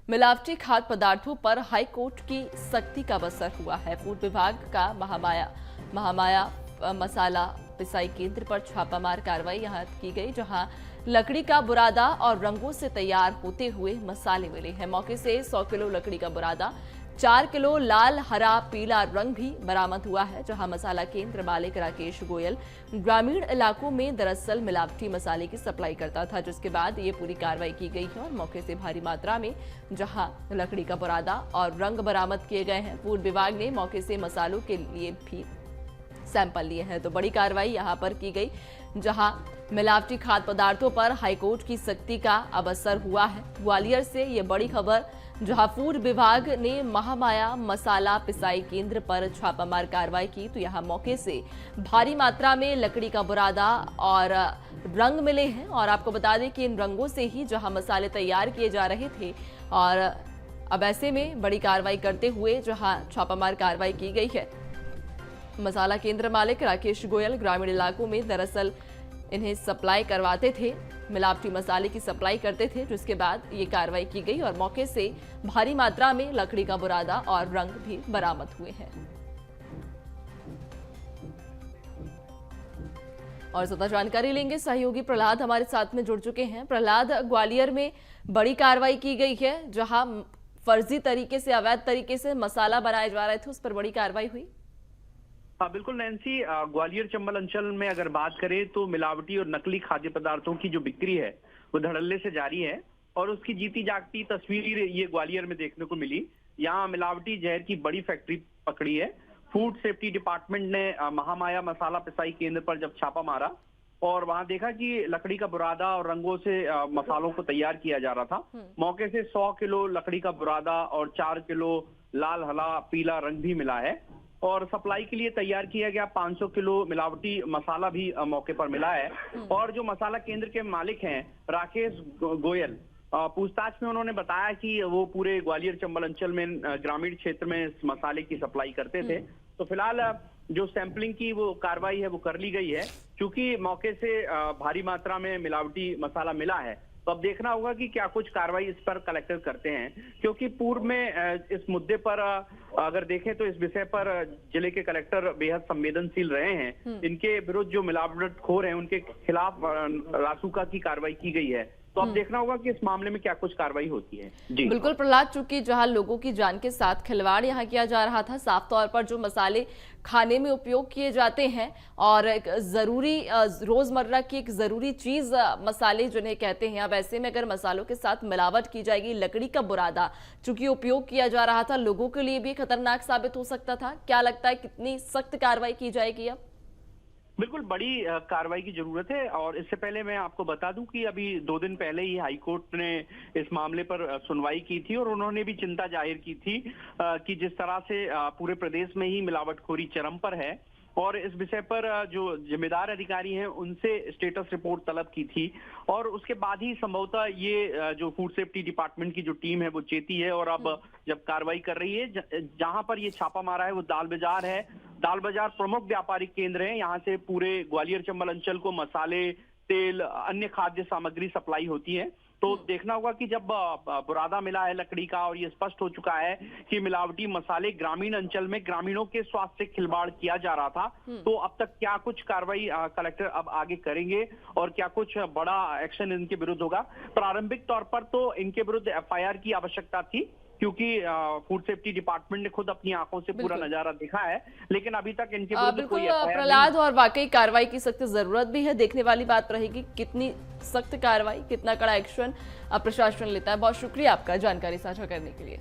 मिलावटी खाद्य पदार्थों पर हाईकोर्ट की सख्ती का असर हुआ है। फूड विभाग का महामाया मसाला पिसाई केंद्र पर छापामार कार्रवाई यहां की गई, जहां लकड़ी का बुरादा और रंगों से तैयार होते हुए मसाले मिले हैं। मौके से 100 किलो लकड़ी का बुरादा, 4 किलो लाल हरा पीला रंग भी बरामद हुआ है। जहां मसाला केंद्र मालिक राकेश गोयल ग्रामीण इलाकों में दरअसल मिलावटी मसाले की सप्लाई करता था, जिसके बाद ये पूरी कार्रवाई की गई है और मौके से भारी मात्रा में जहां लकड़ी का बुरादा और रंग बरामद किए गए हैं। फूड विभाग ने मौके से मसालों के लिए भी सैंपल लिए हैं। तो बड़ी कार्रवाई यहां पर की गई, जहां मिलावटी खाद्य पदार्थों पर हाईकोर्ट की सख्ती का अब असर हुआ है। ग्वालियर से ये बड़ी खबर, जहां फूड विभाग ने महामाया मसाला पिसाई केंद्र पर छापामार कार्रवाई की, तो यहां मौके से भारी मात्रा में लकड़ी का बुरादा और रंग मिले हैं। और आपको बता दें कि इन रंगों से ही जहां मसाले तैयार किए जा रहे थे, और अब ऐसे में बड़ी कार्रवाई करते हुए जहां छापामार कार्रवाई की गई है। मसाला केंद्र मालिक राकेश गोयल ग्रामीण इलाकों में दरअसल इन्हें सप्लाई करवाते थे, मिलावटी मसाले की सप्लाई करते थे, जिसके बाद ये कार्रवाई की गई और मौके से भारी मात्रा में लकड़ी का बुरादा और रंग भी बरामद हुए हैं। और ज्यादा जानकारी लेंगे, सहयोगी प्रहलाद हमारे साथ में जुड़ चुके हैं। प्रहलाद, ग्वालियर में बड़ी कार्रवाई की गई है, जहां फर्जी तरीके से, अवैध तरीके से मसाला बनाए जा रहे थे, उस पर बड़ी कार्रवाई हुई। हाँ बिल्कुल नैन्सी, ग्वालियर चंबल अंचल में अगर बात करें तो मिलावटी और नकली खाद्य पदार्थों की जो बिक्री है वो धड़ल्ले से जारी है और उसकी जीती जागती तस्वीर ये ग्वालियर में देखने को मिली। यहाँ मिलावटी जहर की बड़ी फैक्ट्री पकड़ी है। फूड सेफ्टी डिपार्टमेंट ने महामाया मसाला पिसाई केंद्र पर जब छापा मारा और वहां देखा कि लकड़ी का बुरादा और रंगों से मसालों को तैयार किया जा रहा था। मौके से 100 किलो लकड़ी का बुरादा और 4 किलो लाल हरा पीला रंग भी मिला है और सप्लाई के लिए तैयार किया गया 500 किलो मिलावटी मसाला भी मौके पर मिला है। और जो मसाला केंद्र के मालिक हैं राकेश गोयल, पूछताछ में उन्होंने बताया कि वो पूरे ग्वालियर चंबल अंचल में ग्रामीण क्षेत्र में इस मसाले की सप्लाई करते थे। तो फिलहाल जो सैंपलिंग की वो कार्रवाई है वो कर ली गई है, क्योंकि मौके से भारी मात्रा में मिलावटी मसाला मिला है। तो अब देखना होगा कि क्या कुछ कार्रवाई इस पर कलेक्टर करते हैं, क्योंकि पूर्व में इस मुद्दे पर अगर देखें तो इस विषय पर जिले के कलेक्टर बेहद संवेदनशील रहे हैं। इनके विरुद्ध जो मिलावटखोर हैं उनके खिलाफ रासुका की कार्रवाई की गई है। तो अब देखना होगा कि इस मामले में क्या कुछ कार्रवाई होती है। जी बिल्कुल प्रहलाद, चूंकि जहां लोगों की जान के साथ खिलवाड़ यहां किया जा रहा था, साफ तौर पर जो मसाले खाने में उपयोग किए जाते हैं और एक जरूरी रोजमर्रा की एक जरूरी चीज मसाले जिन्हें कहते हैं, अब ऐसे में अगर मसालों के साथ मिलावट की जाएगी, लकड़ी का बुरादा चूंकि उपयोग किया जा रहा था, लोगों के लिए भी खतरनाक साबित हो सकता था। क्या लगता है कितनी सख्त कार्रवाई की जाएगी अब? बिल्कुल बड़ी कार्रवाई की जरूरत है। और इससे पहले मैं आपको बता दूं कि अभी 2 दिन पहले ही हाईकोर्ट ने इस मामले पर सुनवाई की थी और उन्होंने भी चिंता जाहिर की थी कि जिस तरह से पूरे प्रदेश में ही मिलावटखोरी चरम पर है और इस विषय पर जो जिम्मेदार अधिकारी हैं उनसे स्टेटस रिपोर्ट तलब की थी। और उसके बाद ही संभवतः ये जो फूड सेफ्टी डिपार्टमेंट की जो टीम है वो चेती है और अब जब कार्रवाई कर रही है। जहां पर ये छापा मारा है वो दाल बाजार है। दाल बाजार प्रमुख व्यापारिक केंद्र है। यहाँ से पूरे ग्वालियर चंबल अंचल को मसाले, तेल, अन्य खाद्य सामग्री सप्लाई होती है। तो देखना होगा कि जब बुरादा मिला है लकड़ी का और ये स्पष्ट हो चुका है कि मिलावटी मसाले ग्रामीण अंचल में ग्रामीणों के स्वास्थ्य से खिलवाड़ किया जा रहा था, तो अब तक क्या कुछ कार्रवाई कलेक्टर अब आगे करेंगे और क्या कुछ बड़ा एक्शन इनके विरुद्ध होगा। प्रारंभिक तौर पर तो इनके विरुद्ध एफआईआर की आवश्यकता थी, क्योंकि फूड सेफ्टी डिपार्टमेंट ने खुद अपनी आंखों से पूरा नजारा देखा है, लेकिन अभी तक इनके विरुद्ध कोई एफआईआर प्रहलाद, और वाकई कार्रवाई की सख्त जरूरत भी है। देखने वाली बात रहेगी कितनी सख्त कार्रवाई, कितना कड़ा एक्शन प्रशासन लेता है। बहुत शुक्रिया आपका जानकारी साझा करने के लिए।